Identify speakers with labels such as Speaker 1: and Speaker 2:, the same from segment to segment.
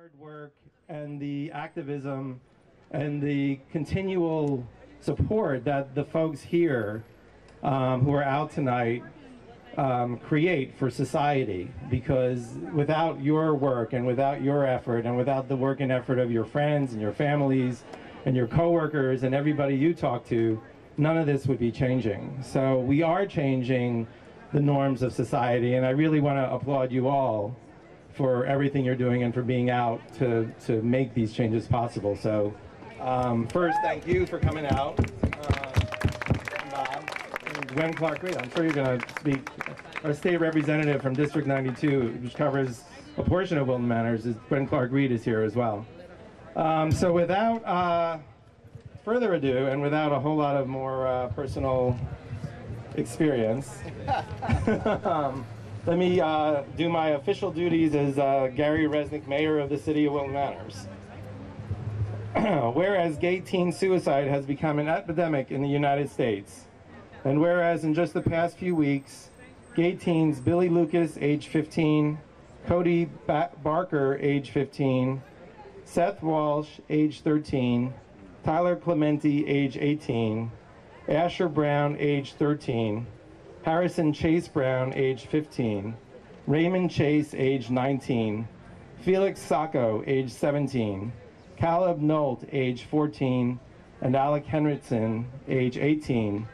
Speaker 1: hard work and the activism and the continual support that the folks here who are out tonight create for society, because without your work and without your effort and without the work and effort of your friends and your families and your coworkers and everybody you talk to, none of this would be changing. So we are changing the norms of society, and I really want to applaud you all for everything you're doing and for being out to make these changes possible. So first, thank you for coming out. Bob and Gwen Clark-Reed, I'm sure you're going to speak. Our state representative from District 92, which covers a portion of Wilton Manors, is Gwen Clark-Reed is here as well. So without further ado, and without a whole lot of more personal experience, let me do my official duties as Gary Resnick, Mayor of the City of Wilton Manors. Whereas gay teen suicide has become an epidemic in the United States, and whereas in just the past few weeks, gay teens Billy Lucas, age 15, Cody Barker, age 15, Seth Walsh, age 13, Tyler Clementi, age 18, Asher Brown, age 13, Harrison Chase Brown, age 15, Raymond Chase, age 19, Felix Sacco, age 17, Caleb Nolt, age 14, and Alec Henriksen, age 18,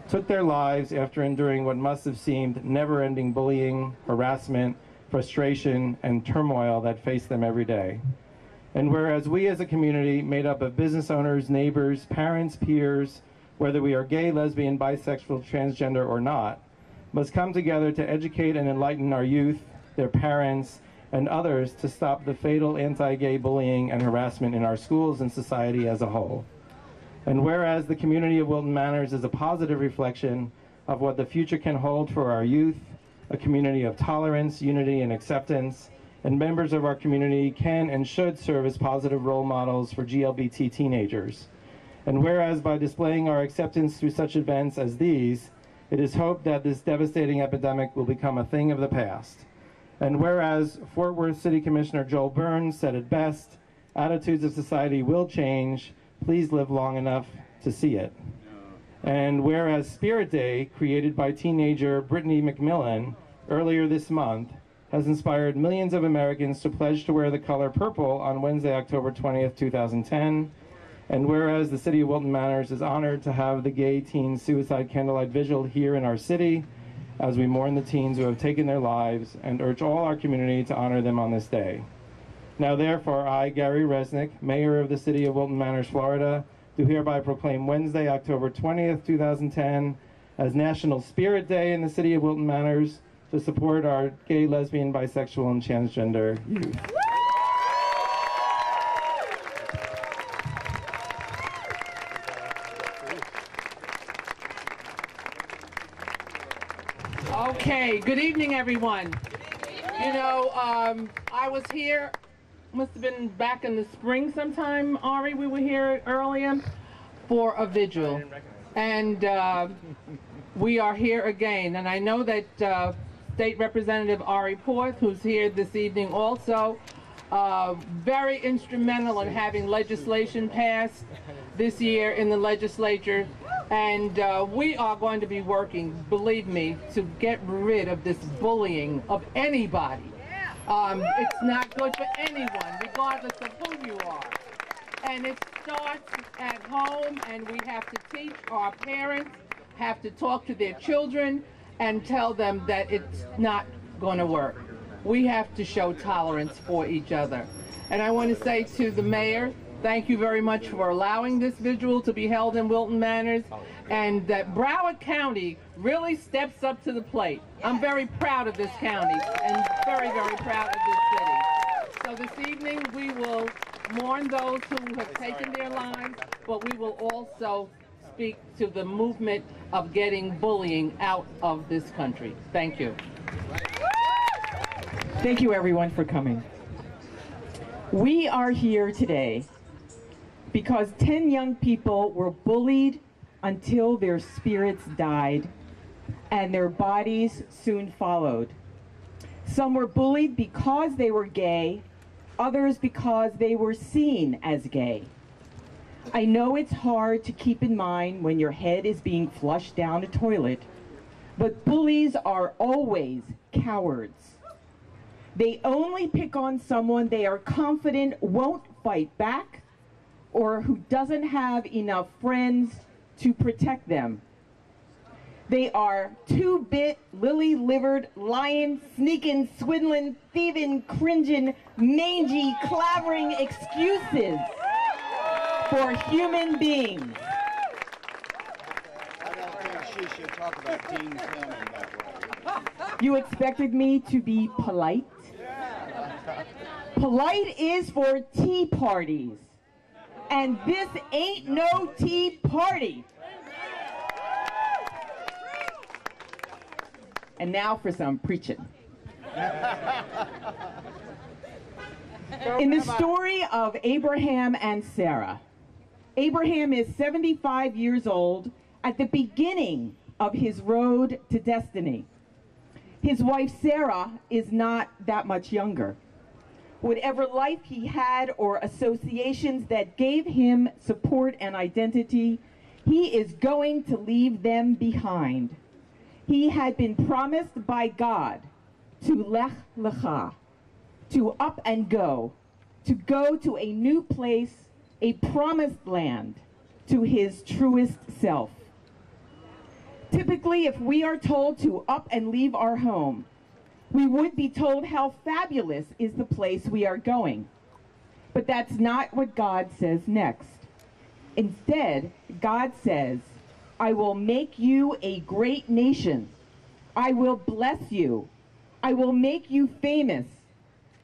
Speaker 1: took their lives after enduring what must have seemed never-ending bullying, harassment, frustration, and turmoil that faced them every day. And whereas we as a community made up of business owners, neighbors, parents, peers, whether we are gay, lesbian, bisexual, transgender, or not, must come together to educate and enlighten our youth, their parents, and others to stop the fatal anti-gay bullying and harassment in our schools and society as a whole. And whereas the community of Wilton Manors is a positive reflection of what the future can hold for our youth, a community of tolerance, unity, and acceptance, and members of our community can and should serve as positive role models for LGBT teenagers. And whereas by displaying our acceptance through such events as these, it is hoped that this devastating epidemic will become a thing of the past. And whereas Fort Worth City Commissioner Joel Burns said it best, attitudes of society will change, please live long enough to see it. And whereas Spirit Day, created by teenager Brittany McMillan earlier this month, has inspired millions of Americans to pledge to wear the color purple on Wednesday, October 20th, 2010, and whereas the City of Wilton Manors is honored to have the Gay Teen Suicide Candlelight Vigil here in our city, as we mourn the teens who have taken their lives and urge all our community to honor them on this day. Now therefore, I, Gary Resnick, Mayor of the City of Wilton Manors, Florida, do hereby proclaim Wednesday, October 20th, 2010, as National Spirit Day in the City of Wilton Manors to support our gay, lesbian, bisexual, and transgender youth.
Speaker 2: Okay, good evening, everyone. You know, I was here, must have been back in the spring sometime, Ari, we were here earlier for a vigil. And we are here again. And I know that State Representative Ari Porth, who's here this evening also, very instrumental in having legislation passed this year in the legislature. And we are going to be working, believe me, to get rid of this bullying of anybody. It's not good for anyone, regardless of who you are. And it starts at home, and we have to teach our parents, have to talk to their children, and tell them that it's not going to work. We have to show tolerance for each other. And I want to say to the mayor, thank you very much for allowing this vigil to be held in Wilton Manors, and that Broward County really steps up to the plate. I'm very proud of this county and very, very proud of this city. So this evening we will mourn those who have taken their lives, but we will also speak to the movement of getting bullying out of this country. Thank you.
Speaker 3: Thank you everyone for coming. We are here today because 10 young people were bullied until their spirits died, and their bodies soon followed. Some were bullied because they were gay, others because they were seen as gay. I know it's hard to keep in mind when your head is being flushed down a toilet, but bullies are always cowards. They only pick on someone they are confident won't fight back or who doesn't have enough friends to protect them. They are two-bit, lily-livered, lying, sneaking, swindling, thieving, cringing, mangy, clavering excuses for human beings.
Speaker 4: I don't think she should talk about Dean Cameron that way.
Speaker 3: You expected me to be polite? Polite is for tea parties, and this ain't no tea party. And now for some preaching. In the story of Abraham and Sarah, Abraham is 75 years old at the beginning of his road to destiny. His wife Sarah is not that much younger. Whatever life he had or associations that gave him support and identity, he is going to leave them behind. He had been promised by God to lech lecha, to up and go to a new place, a promised land, to his truest self. Typically, if we are told to up and leave our home, we would be told how fabulous is the place we are going. But that's not what God says next. Instead, God says, I will make you a great nation. I will bless you. I will make you famous.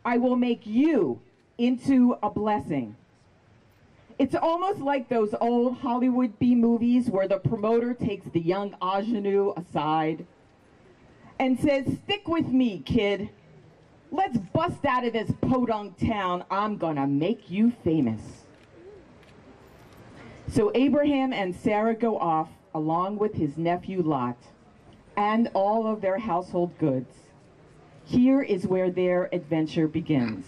Speaker 3: I will make you into a blessing. It's almost like those old Hollywood B movies where the promoter takes the young ingenue aside and says, stick with me, kid. Let's bust out of this podunk town. I'm gonna make you famous. So Abraham and Sarah go off along with his nephew Lot and all of their household goods. Here is where their adventure begins.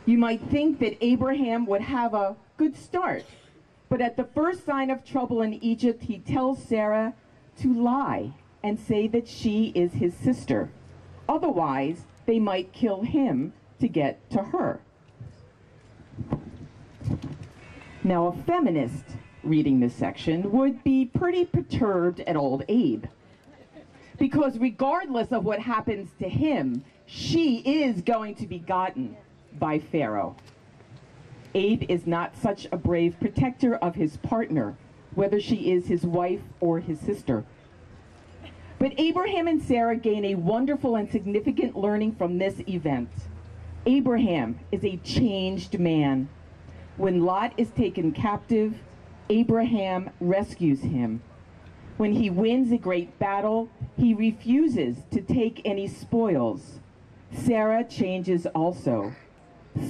Speaker 3: You might think that Abraham would have a good start, but at the first sign of trouble in Egypt, he tells Sarah to lie and say that she is his sister. Otherwise, they might kill him to get to her. Now, a feminist reading this section would be pretty perturbed at old Abe, because regardless of what happens to him, she is going to be gotten by Pharaoh. Abe is not such a brave protector of his partner, whether she is his wife or his sister. But Abraham and Sarah gain a wonderful and significant learning from this event. Abraham is a changed man. When Lot is taken captive, Abraham rescues him. When he wins a great battle, he refuses to take any spoils. Sarah changes also.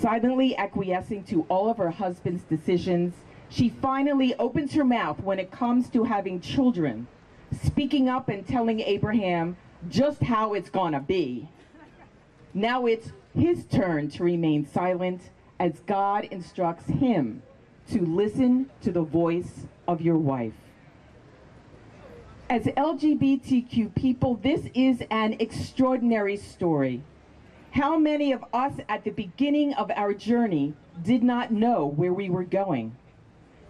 Speaker 3: Silently acquiescing to all of her husband's decisions, she finally opens her mouth when it comes to having children, speaking up and telling Abraham just how it's gonna be. Now it's his turn to remain silent as God instructs him to listen to the voice of your wife. As LGBTQ people, this is an extraordinary story. How many of us at the beginning of our journey did not know where we were going?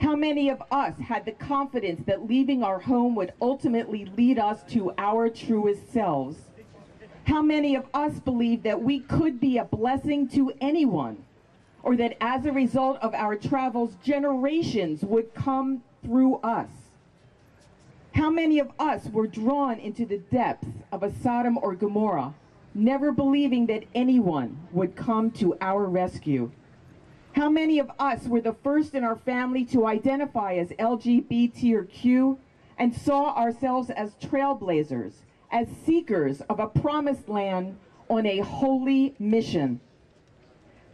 Speaker 3: How many of us had the confidence that leaving our home would ultimately lead us to our truest selves? How many of us believed that we could be a blessing to anyone, or that as a result of our travels, generations would come through us? How many of us were drawn into the depths of a Sodom or Gomorrah, never believing that anyone would come to our rescue? How many of us were the first in our family to identify as LGBT or Q and saw ourselves as trailblazers, as seekers of a promised land on a holy mission?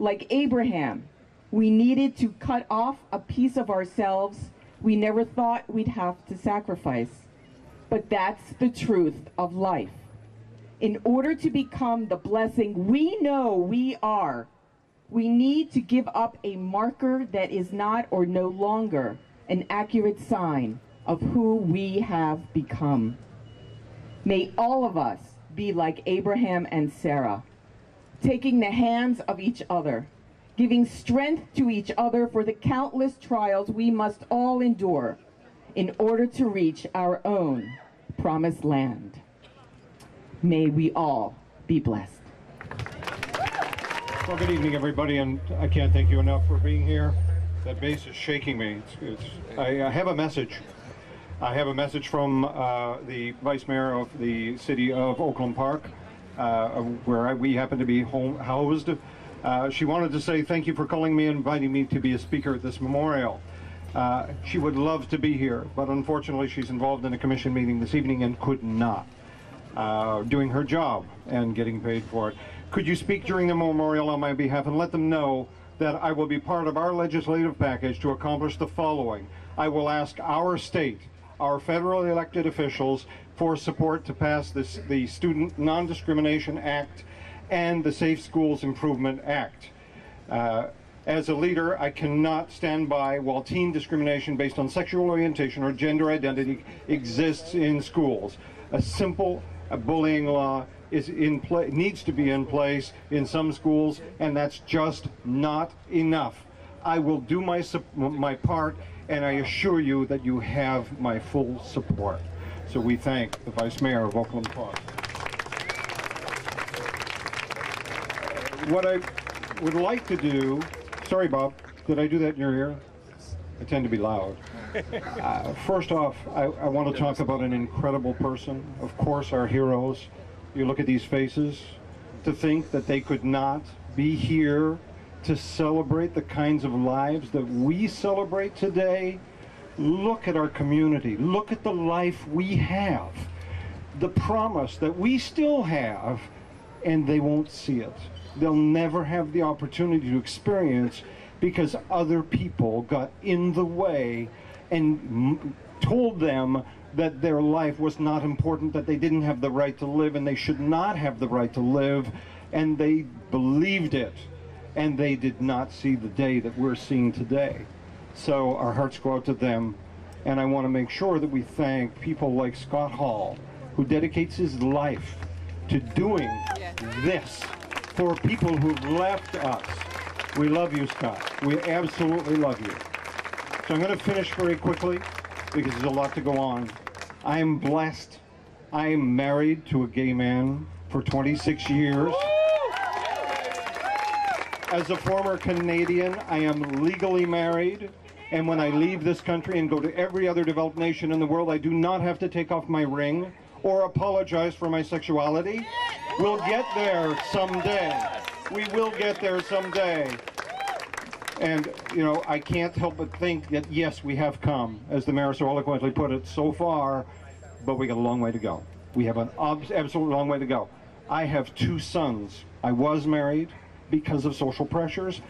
Speaker 3: Like Abraham, we needed to cut off a piece of ourselves we never thought we'd have to sacrifice. But that's the truth of life. In order to become the blessing we know we are, We need to give up a marker that is not or no longer an accurate sign of who we have become. May all of us be like Abraham and Sarah, taking the hands of each other, giving strength to each other for the countless trials we must all endure in order to reach our own promised land. May we all be blessed.
Speaker 5: Well, good evening, everybody, and I can't thank you enough for being here. That bass is shaking me. I have a message. I have a message from the Vice Mayor of the City of Oakland Park, where we happen to be housed. She wanted to say thank you for calling me and inviting me to be a speaker at this memorial. She would love to be here, but unfortunately she's involved in a commission meeting this evening and could not, doing her job and getting paid for it. Could you speak during the memorial on my behalf and let them know that I will be part of our legislative package to accomplish the following? I will ask our state, our federal elected officials, for support to pass the Student Non-Discrimination Act and the Safe Schools Improvement Act. As a leader, I cannot stand by while teen discrimination based on sexual orientation or gender identity exists in schools. A simple bullying law needs to be in place in some schools, and that's just not enough. I will do my part, and I assure you that you have my full support. So we thank the Vice Mayor of Oakland Park. What I would like to do, sorry Bob, did I do that in your ear? I tend to be loud. First off, I want to talk about an incredible person. Of course, our heroes. You look at these faces, to think that they could not be here to celebrate the kinds of lives that we celebrate today. Look at our community. Look at the life we have. The promise that we still have, and they won't see it. They'll never have the opportunity to experience because other people got in the way and told them that their life was not important, that they didn't have the right to live, and they should not have the right to live, and they believed it, and they did not see the day that we're seeing today. So our hearts go out to them, and I want to make sure that we thank people like Scott Hall, who dedicates his life to doing this for people who've left us. We love you, Scott. We absolutely love you. So I'm going to finish very quickly, because there's a lot to go on. I am blessed. I am married to a gay man for 26 years. As a former Canadian, I am legally married. And when I leave this country and go to every other developed nation in the world, I do not have to take off my ring or apologize for my sexuality. We'll get there someday. We will get there someday. And, you know, I can't help but think that, yes, we have come, as the mayor so eloquently put it, so far, but we got a long way to go. We have an absolute long way to go. I have 2 sons. I was married because of social pressures.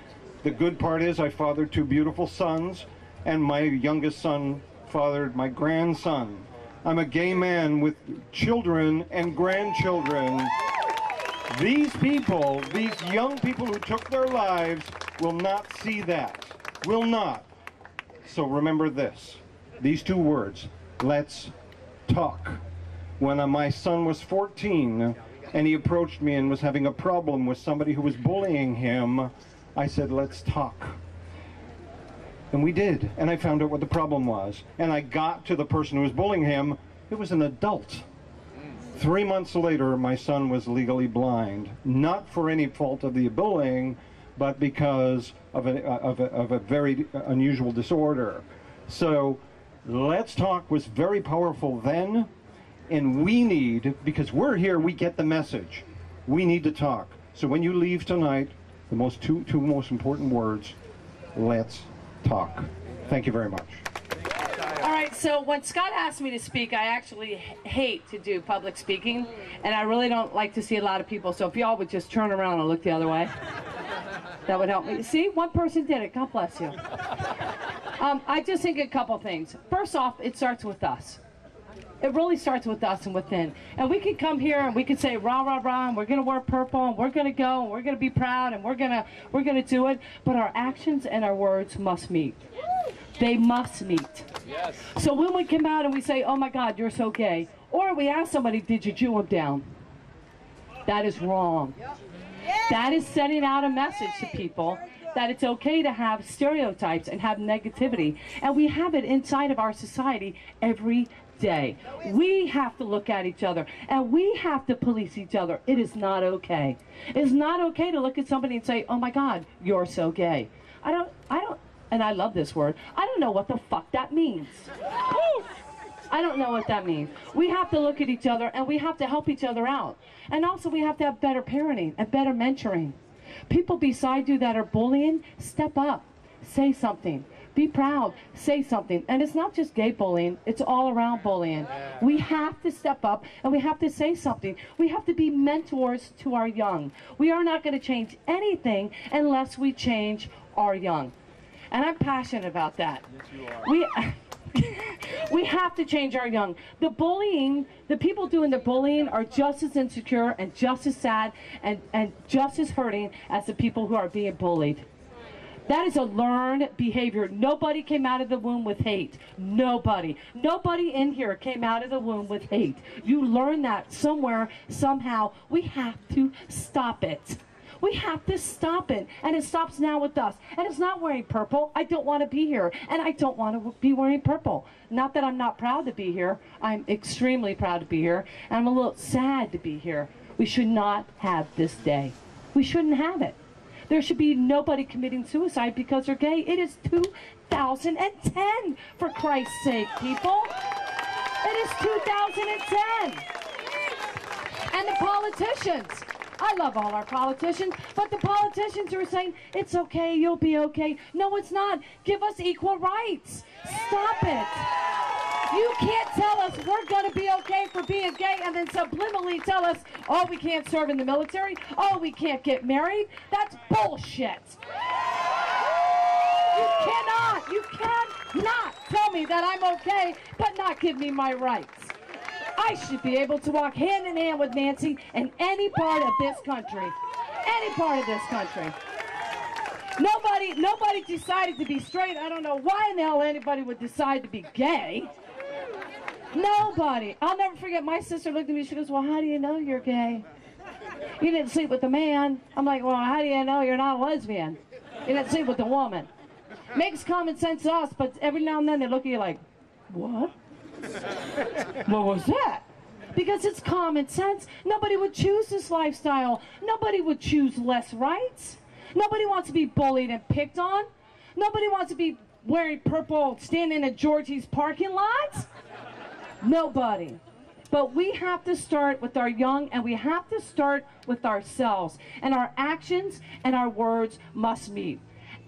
Speaker 5: The good part is I fathered 2 beautiful sons, and my youngest son fathered my grandson. I'm a gay man with children and grandchildren. These people, these young people who took their lives, will not see that. Will not. So remember this. These 2 words. Let's talk. When my son was 14 and he approached me and was having a problem with somebody who was bullying him, I said, let's talk. And we did. And I found out what the problem was. And I got to the person who was bullying him. It was an adult. 3 months later, my son was legally blind. Not for any fault of the bullying, but because of a very unusual disorder. So Let's Talk was very powerful then, and we need, because we're here, we get the message. We need to talk. So when you leave tonight, the two most important words, let's talk. Thank you very much.
Speaker 6: All right, so when Scott asked me to speak, I actually hate to do public speaking, and I really don't like to see a lot of people, so if y'all would just turn around and look the other way, that would help me. See, one person did it. God bless you. I just think a couple things. First off, it starts with us. It really starts with us and within. And we can come here and we can say rah, rah, rah, and we're going to wear purple, and we're going to go, and we're going to be proud, and we're going to do it. But our actions and our words must meet. They must meet.
Speaker 4: Yes.
Speaker 6: So when we come out and we say, oh my God, you're so gay, or we ask somebody, did you Jew him down? That is wrong. That is sending out a message to people that it's okay to have stereotypes and have negativity. And we have it inside of our society every day. We have to look at each other and we have to police each other. It is not okay. It is not okay to look at somebody and say, oh my God, you're so gay. I don't, and I love this word, I don't know what the fuck that means. I don't know what that means. We have to look at each other and we have to help each other out. And also we have to have better parenting and better mentoring. People beside you that are bullying, step up, say something. Be proud, say something. And it's not just gay bullying, it's all around bullying. We have to step up and we have to say something. We have to be mentors to our young. We are not going to change anything unless we change our young. And I'm passionate about that. We have to change our young. The bullying, the people doing the bullying are just as insecure and just as sad and just as hurting as the people who are being bullied. That is a learned behavior. Nobody came out of the womb with hate. Nobody. Nobody in here came out of the womb with hate. You learn that somewhere, somehow. We have to stop it. We have to stop it. And it stops now with us. And it's not wearing purple. I don't want to be here. And I don't want to be wearing purple. Not that I'm not proud to be here. I'm extremely proud to be here. And I'm a little sad to be here. We should not have this day. We shouldn't have it. There should be nobody committing suicide because they're gay. It is 2010, for Christ's sake, people. It is 2010. And the politicians. I love all our politicians, but the politicians are saying, it's okay, you'll be okay. No, it's not. Give us equal rights. Stop it. You can't tell us we're going to be okay for being gay and then subliminally tell us, oh, we can't serve in the military. Oh, we can't get married. That's bullshit. You cannot tell me that I'm okay, but not give me my rights. I should be able to walk hand in hand with Nancy in any part of this country. Any part of this country. Nobody decided to be straight. I don't know why in the hell anybody would decide to be gay. Nobody. I'll never forget, my sister looked at me, she goes, well, how do you know you're gay? You didn't sleep with a man. I'm like, well, how do you know you're not a lesbian? You didn't sleep with a woman. Makes common sense to us, but every now and then they look at you like, what? What was that? Because it's common sense. Nobody would choose this lifestyle. Nobody would choose less rights. Nobody wants to be bullied and picked on. Nobody wants to be wearing purple, standing at Georgie's parking lot. Nobody. But we have to start with our young, and we have to start with ourselves. And our actions and our words must meet.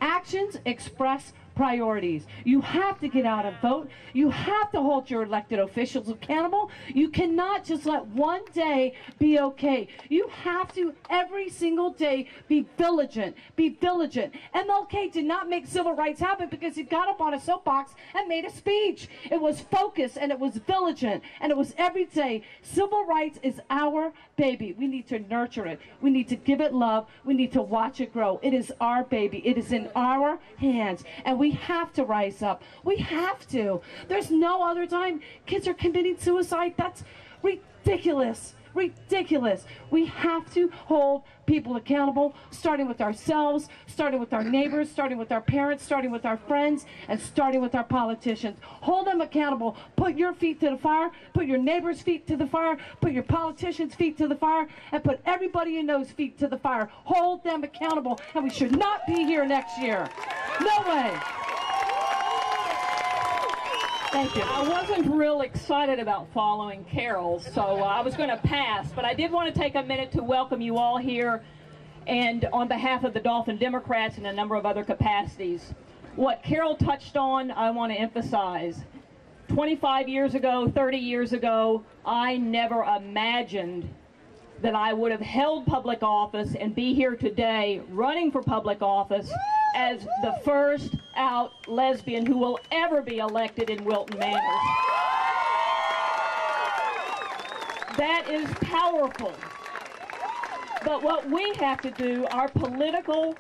Speaker 6: Actions express priorities. You have to get out and vote. You have to hold your elected officials accountable. You cannot just let one day be okay. You have to every single day be vigilant. Be vigilant. MLK did not make civil rights happen because he got up on a soapbox and made a speech. It was focused and it was vigilant and it was every day. Civil rights is our baby. We need to nurture it. We need to give it love. We need to watch it grow. It is our baby. It is in our hands. And we have to rise up. We have to. There's no other time. Kids are committing suicide. That's ridiculous. Ridiculous. We have to hold people accountable, starting with ourselves, starting with our neighbors, starting with our parents, starting with our friends, and starting with our politicians. Hold them accountable. Put your feet to the fire, put your neighbors' feet to the fire, put your politicians' feet to the fire, and put everybody you know's feet to the fire. Hold them accountable, and we should not be here next year. No way. Thank you.
Speaker 7: I wasn't real excited about following Carol, so I was going to pass, but I did want to take a minute to welcome you all here, and on behalf of the Dolphin Democrats and a number of other capacities. What Carol touched on, I want to emphasize. 25 years ago, 30 years ago, I never imagined that I would have held public office and be here today running for public office as the first out lesbian who will ever be elected in Wilton Manors. That is powerful. But what we have to do, our political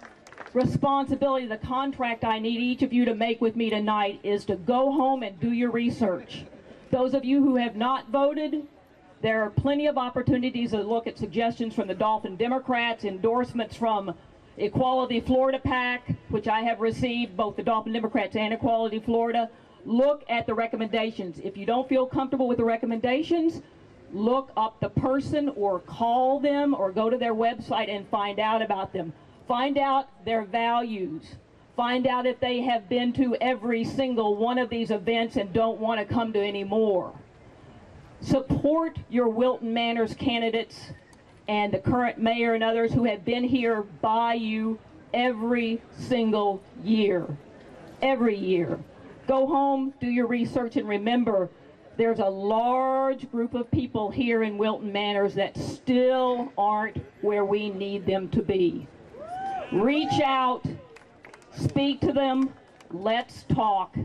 Speaker 7: responsibility, the contract I need each of you to make with me tonight, is to go home and do your research. Those of you who have not voted, there are plenty of opportunities to look at suggestions from the Dolphin Democrats, endorsements from Equality Florida PAC, which I have received, both the Dolphin Democrats and Equality Florida. Look at the recommendations. If you don't feel comfortable with the recommendations, look up the person or call them or go to their website and find out about them. Find out their values. Find out if they have been to every single one of these events and don't want to come to any more. Support your Wilton Manors candidates and the current mayor and others who have been here by you every single year. Every year. Go home, do your research, and remember, there's a large group of people here in Wilton Manors that still aren't where we need them to be. Reach out, speak to them, let's talk,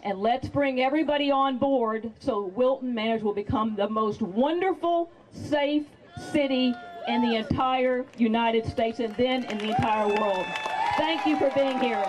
Speaker 7: and let's bring everybody on board so Wilton Manors will become the most wonderful, safe city in the entire United States and then in the entire world. Thank you for being here.